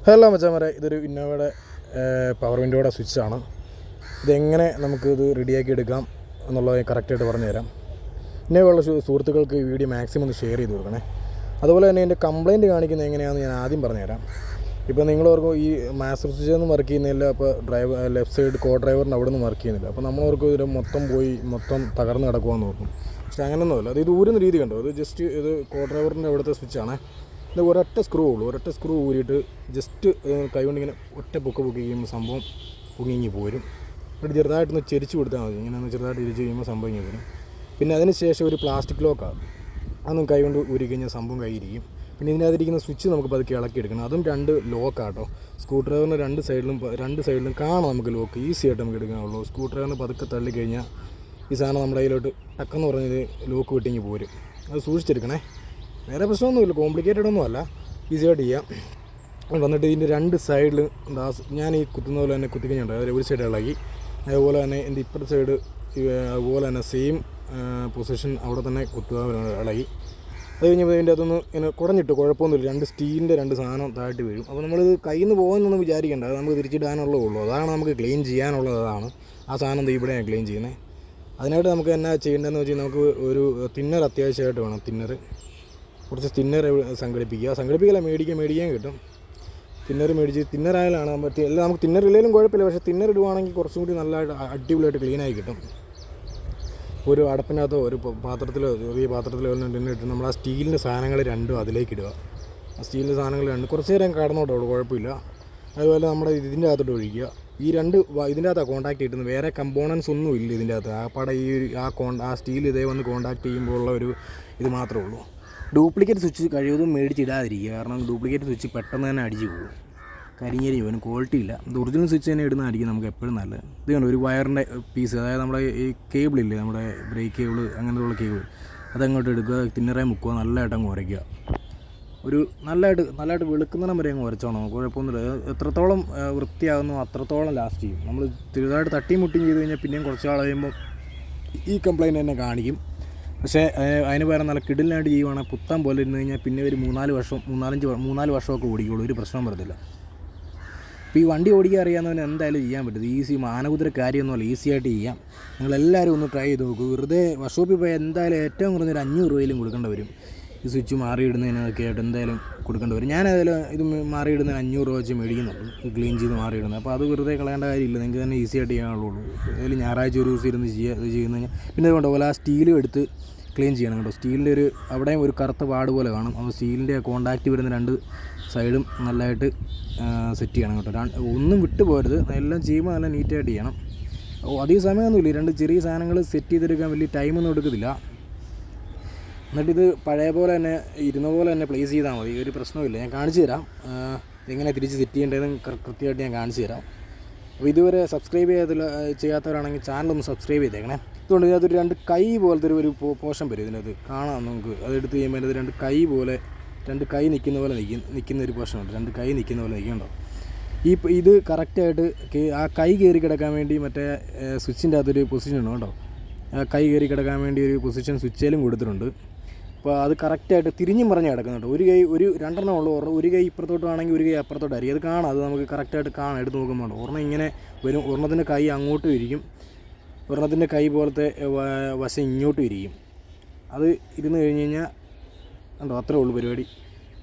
Hello മച്ചാമാരെ, ഇതൊരു ഇന്നോവയുടെ power വിൻഡോയുടെ സ്വിച്ചാണ്. ഇതെങ്ങനെ നമുക്കിത് റെഡിയാക്കി എടുക്കാം എന്നുള്ളത് കറക്റ്റായിട്ട് പറഞ്ഞു തരാം. ഇന്നോവയുള്ള സുഹൃത്തുക്കൾക്ക് ഈ വീഡിയോ മാക്സിമം ഒന്ന് ഷെയർ ചെയ്ത് കൊടുക്കണേ. അതുപോലെ തന്നെ എൻ്റെ കംപ്ലയിൻറ്റ് കാണിക്കുന്നത് എങ്ങനെയാണെന്ന് ഞാൻ ആദ്യം പറഞ്ഞു തരാം. ഇപ്പോൾ നിങ്ങളോർക്കും ഈ മാസ്റ്റർ സ്വിച്ചൊന്നും വർക്ക് ചെയ്യുന്നില്ല, അപ്പോൾ ലെഫ്റ്റ് സൈഡ് കോ ഡ്രൈവറിന് അവിടെ നിന്ന് വർക്ക് ചെയ്യുന്നില്ല. അപ്പോൾ നമ്മളോർക്കും ഇത് മൊത്തം തകർന്ന് കിടക്കുവാന്ന് നോക്കും. പക്ഷേ അങ്ങനെയൊന്നുമല്ല. അത് ഊരുന്ന രീതി കണ്ടോ, ഇത് ജസ്റ്റ് ഇത് കോ ഡ്രൈവറിൻ്റെ അവിടുത്തെ സ്വിച്ചാണ്. ഇത് ഒരൊറ്റ സ്ക്രൂ ഉള്ളൂ. ഒരൊറ്റ സ്ക്രൂ ഊരിയിട്ട് ജസ്റ്റ് കൈകൊണ്ട് ഇങ്ങനെ ഒറ്റ പൊക്ക് കഴിയുമ്പോൾ സംഭവം പൊങ്ങി പോരും. എന്നിട്ട് ചെറുതായിട്ടൊന്ന് ചെരിച്ച് കൊടുത്താൽ മതി. ഇങ്ങനെ ഒന്ന് ചെറുതായിട്ട് ചെരിച്ച് കഴിയുമ്പോൾ സംഭവം ഇങ്ങനെ വരും. പിന്നെ അതിന് ശേഷം ഒരു പ്ലാസ്റ്റിക് ലോക്കാണ്, അതൊന്നും കൈകൊണ്ട് ഊരി കഴിഞ്ഞാൽ സംഭവം കൈയിരിക്കും. പിന്നെ ഇതിനകത്തിരിക്കുന്ന സ്വിച്ച് നമുക്ക് പതുക്കെ ഇളക്കിയെടുക്കണം. അതും 2 ലോക്കാട്ടോ. സ്ക്രൂ ഡ്രൈവറിന് രണ്ട് സൈഡിലും കാണാം നമുക്ക് ലോക്ക്. ഈസി ആയിട്ട് നമുക്ക് എടുക്കാനുള്ളൂ. സ്ക്രൂ ഡ്രൈവറിന് പതുക്കെ തള്ളിക്കഴിഞ്ഞാൽ ഈ സാധനം നമ്മുടെ കയ്യിലോട്ട് ടക്കെന്ന് പറഞ്ഞത് ലോക്ക് വിട്ടിങ്ങി പോരും. അത് സൂക്ഷിച്ചെടുക്കണേ. വേറെ പ്രശ്നമൊന്നുമില്ല, കോംപ്ലിക്കേറ്റഡ് ഒന്നും അല്ല, ഈസിയായിട്ട് ചെയ്യാം. വന്നിട്ട് ഇതിൻ്റെ 2 സൈഡിൽ ഞാൻ ഈ കുത്തുന്ന പോലെ തന്നെ കുത്തിക്കഴിഞ്ഞുണ്ട്. അതിൽ ഒരു സൈഡ് ഇളകി, അതുപോലെ തന്നെ എൻ്റെ ഇപ്പുറത്തെ സൈഡ് അതുപോലെ തന്നെ സെയിം പൊസിഷൻ അവിടെ തന്നെ കുത്തുക ഇളകി. അത് കഴിഞ്ഞപ്പോൾ ഇതിൻ്റെ അതൊന്ന് ഇങ്ങനെ കുടഞ്ഞിട്ട് കുഴപ്പമൊന്നുമില്ല. 2 സ്റ്റീലിൻ്റെ 2 സാധനം താഴ്ത്തി വീഴും. അപ്പോൾ നമ്മളിത് കയ്യിൽ നിന്ന് പോകുന്നൊന്നും വിചാരിക്കേണ്ട, അത് നമുക്ക് തിരിച്ചിടാനുള്ളതേ ഉള്ളൂ. അതാണ് നമുക്ക് ക്ലീൻ ചെയ്യാനുള്ളത്. അതാണ് ആ സാധനം ഇവിടെയാണ് ക്ലീൻ ചെയ്യുന്നത്. അതിനായിട്ട് നമുക്ക് എന്നാ ചെയ്യേണ്ടതെന്ന് വെച്ചാൽ നമുക്ക് ഒരു തിന്നർ അത്യാവശ്യമായിട്ട് വേണം. കുറച്ച് തിന്നർ സംഘടിപ്പിക്കല മേടിക്കാൻ കിട്ടും. തിന്നർ മേടിച്ച് തിന്നറായാലാണ് പറ്റി എല്ലാം. നമുക്ക് തിന്നറില്ലെങ്കിലും കുഴപ്പമില്ല, പക്ഷേ തിന്നർ ഇടുവാണെങ്കിൽ കുറച്ചും കൂടി നല്ലതായിട്ട് അടിപൊളിയായിട്ട് ക്ലീനായി കിട്ടും. ഒരു അടപ്പിനകത്തോ ഒരു പാത്രത്തിലോ ചെറിയ പാത്രത്തിലോ ടിന്നർ ഇട്ട് നമ്മൾ ആ സ്റ്റീലിൻ്റെ സാധനങ്ങൾ 2 അതിലേക്ക് ഇടുക. ആ സ്റ്റീലിൻ്റെ സാധനങ്ങൾ 2 കുറച്ച് നേരം കടന്നോട്ടോ, കുഴപ്പമില്ല. അതുപോലെ നമ്മുടെ ഇതിൻ്റെ അകത്തോട്ട് ഒഴിക്കുക. ഈ 2 ഇതിൻ്റെ അകത്താണ് കോൺടാക്ട് കിട്ടുന്നത്. വേറെ കമ്പോണൻസ് ഒന്നും ഇല്ല ഇതിൻ്റെ അകത്ത്. ആ പടം ആ സ്റ്റീൽ ഇതേ വന്ന് കോൺടാക്ട് ചെയ്യുമ്പോൾ ഉള്ള ഒരു ഇത് മാത്രമേ ഉള്ളൂ. ഡ്യൂപ്ലിക്കേറ്റ് സ്വിച്ച് കഴിവതും മേടിച്ചിടാതിരിക്കുക. കാരണം ഡ്യൂപ്ലിക്കേറ്റ് സ്വിച്ച് പെട്ടെന്ന് തന്നെ അടിച്ച് പോകും, കരിഞ്ഞേരി പോകും, ക്വാളിറ്റി ഇല്ല. ഇത് ഒറിജിനൽ സ്വിച്ച് തന്നെ ഇടുന്നതായിരിക്കും നമുക്ക് എപ്പോഴും നല്ലത്. ഇത് കണ്ടോ, ഒരു വയറിൻ്റെ പീസ്, അതായത് നമ്മുടെ ഈ കേബിളില്ലേ, നമ്മുടെ ബ്രേക്ക് കേബിൾ, അങ്ങനെയുള്ള കേബിൾ, അതങ്ങോട്ട് എടുക്കുക, തിന്നറായി മുക്കുക, നല്ലതായിട്ട് അങ്ങ് ഉരയ്ക്കുക. ഒരു നല്ലതായിട്ട് വെളുക്കുന്നിടം വരെ അങ്ങ് ഉരച്ചോണം, കുഴപ്പമൊന്നുമില്ല. എത്രത്തോളം വൃത്തിയാകുന്നു അത്രത്തോളം ലാസ്റ്റ് ചെയ്യും. നമ്മൾ ചെറുതായിട്ട് തട്ടിയും മുട്ടിയും ചെയ്ത് കഴിഞ്ഞാൽ പിന്നെയും കുറച്ച് നാൾ കഴിയുമ്പോൾ ഈ കംപ്ലയിൻറ്റ് തന്നെ കാണിക്കും. പക്ഷേ അതിന് പകരം നല്ല കിടിലായിട്ട് ചെയ്യുവാണെങ്കിൽ പുത്തൻ പോലെ ഇരുന്ന് കഴിഞ്ഞാൽ പിന്നെ ഒരു 3-4 വർഷമൊക്കെ ഓടിക്കുള്ളൂ, ഒരു പ്രശ്നം വരത്തില്ല. ഇപ്പോൾ ഈ വണ്ടി ഓടിക്കാൻ അറിയാവുന്നവന് എന്തായാലും ചെയ്യാൻ പറ്റും. ഈസി മാനകുതിര കാര്യമൊന്നുമല്ല, ഈസി ആയിട്ട് ചെയ്യാം. നിങ്ങളെല്ലാവരും ഒന്ന് ട്രൈ ചെയ്ത് നോക്കൂ. വെറുതെ വർക്ക്ഷോപ്പിൽ പോയി എന്തായാലും ഏറ്റവും കുറഞ്ഞൊരു 500 രൂപയിലും കൊടുക്കേണ്ടി വരും. ഈ സ്വിച്ച് മാറിയിടുന്നതിനൊക്കെ ആയിട്ട് എന്തായാലും കൊടുക്കേണ്ടി വരും. ഞാനതിൽ ഇത് മാറിയിടുന്നതിന് 500 രൂപ വെച്ച് മേടിക്കുന്നുള്ളൂ, ക്ലീൻ ചെയ്ത് മാറിയിടുന്നത്. അപ്പോൾ അത് വെറുതെ കളയേണ്ട കാര്യമില്ല, നിങ്ങൾക്ക് തന്നെ ഈസി ആയിട്ട് ചെയ്യാനുള്ളൂ. അതിൽ ഞായറാഴ്ച ഒരു ദിവസം ഇരുന്ന് ഇത് ചെയ്യുന്ന കഴിഞ്ഞാൽ പിന്നെ അതുകൊണ്ട് പോലെ ആ സ്റ്റീലും എടുത്ത് ക്ലീൻ ചെയ്യണം കേട്ടോ. സ്റ്റീലിൻ്റെ അവിടെയും ഒരു കറുത്ത പാട് പോലെ കാണും. അപ്പോൾ സ്റ്റീലിൻ്റെ കോൺടാക്റ്റ് വരുന്ന 2 സൈഡും നല്ലതായിട്ട് സെറ്റ് ചെയ്യണം കേട്ടോ. ഒന്നും വിട്ടു പോരുത്, എല്ലാം ചെയ്യുമ്പോൾ നല്ല നീറ്റായിട്ട് ചെയ്യണം. അധികം സമയമൊന്നുമില്ല, 2 ചെറിയ സാധനങ്ങൾ സെറ്റ് ചെയ്തെടുക്കാൻ വലിയ ടൈമൊന്നും എടുക്കത്തില്ല. എന്നിട്ടിത് പഴയ പോലെ തന്നെ ഇരുന്ന പോലെ തന്നെ പ്ലേസ് ചെയ്താൽ മതി, ഒരു പ്രശ്നമില്ല. ഞാൻ കാണിച്ചു തരാം എങ്ങനെ തിരിച്ച് സെറ്റ് ചെയ്യേണ്ടതെന്ന് കൃത്യമായിട്ട് ഞാൻ കാണിച്ചു തരാം. അപ്പോൾ ഇതുവരെ സബ്സ്ക്രൈബ് ചെയ്യാത്തവരാണെങ്കിൽ ചാനലൊന്ന് സബ്സ്ക്രൈബ് ചെയ്തേക്കണേ. ഇതുകൊണ്ട് ഇതിനകത്തൊരു 2 കൈ പോലത്തെ ഒരു പോർഷൻ വരും ഇതിനകത്ത് കാണാം നമുക്ക്. അതെടുത്ത് കഴിയുമ്പോൾ അതിനകത്ത് 2 കൈ നിൽക്കുന്ന ഒരു പോർഷൻ ഉണ്ട്. 2 കൈ നിൽക്കുന്ന പോലെ നിൽക്കുന്നുണ്ടോ. ഇത് കറക്റ്റായിട്ട് ആ കൈ കയറി കിടക്കാൻ വേണ്ടി മറ്റേ സ്വിച്ചിൻ്റെ അകത്തൊരു പൊസിഷൻ ഉണ്ട് കേട്ടോ. ആ കൈ കയറി കിടക്കാൻ വേണ്ടി ഒരു പൊസിഷൻ സ്വിച്ചിലും കൊടുത്തിട്ടുണ്ട്. അപ്പോൾ അത് കറക്റ്റായിട്ട് തിരിഞ്ഞും പറഞ്ഞ് കിടക്കുന്നുണ്ട്. ഒരു 2 ഉള്ളൂ. ഒരു കൈ ഇപ്പുറത്തോട്ട് ആണെങ്കിൽ ഒരു കൈ അപ്പുറത്തോട്ടായിരിക്കും. അത് കാണാം, അത് നമുക്ക് കറക്റ്റായിട്ട് കാണാം, എടുത്ത് നോക്കുമ്പോൾ. ഒരെണ്ണം ഇങ്ങനെ വരും, ഒരെണ്ണത്തിൻ്റെ കൈ അങ്ങോട്ടും ഇരിക്കും, ഒരെണ്ണത്തിൻ്റെ കൈ പോലത്തെ വശം ഇങ്ങോട്ടും ഇരിക്കും. അത് ഇരുന്ന് കഴിഞ്ഞ് കഴിഞ്ഞാൽ കണ്ടോ, അത്രേ ഉള്ളൂ പരിപാടി.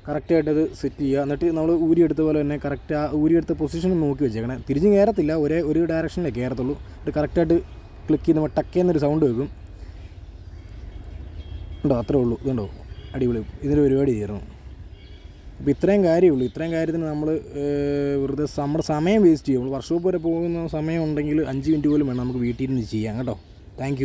കറക്റ്റായിട്ടത് സെറ്റ് ചെയ്യുക. എന്നിട്ട് നമ്മൾ ഊരിയെടുത്ത പോലെ തന്നെ കറക്റ്റ് ആ ഊരിയെടുത്ത പൊസിഷൻ നോക്കി വെച്ചേക്കണേ. തിരിഞ്ഞ് കയറത്തില്ല, ഒരു ഡയറക്ഷനിലേ കയറത്തുള്ളൂ. ഇത് കറക്റ്റായിട്ട് ക്ലിക്ക് ചെയ്യുമ്പോൾ ടക്കേന്നൊരു സൗണ്ട് വെക്കും. ഉണ്ടോ, അത്രേ ഉള്ളൂ. ഇതുണ്ടോ, അടിപൊളി. ഇതിൻ്റെ പരിപാടി തീർന്നു. അപ്പോൾ ഇത്രയും കാര്യമുള്ളൂ. ഇത്രയും കാര്യത്തിന് നമ്മൾ വെറുതെ നമ്മുടെ സമയം വേസ്റ്റ് ചെയ്യും. വർക്ക്ഷോപ്പ് വരെ പോകുന്ന സമയം ഉണ്ടെങ്കിൽ 5 മിനിറ്റ് പോലും വേണം നമുക്ക് വീട്ടിൽ നിന്ന് ചെയ്യാം കേട്ടോ. താങ്ക്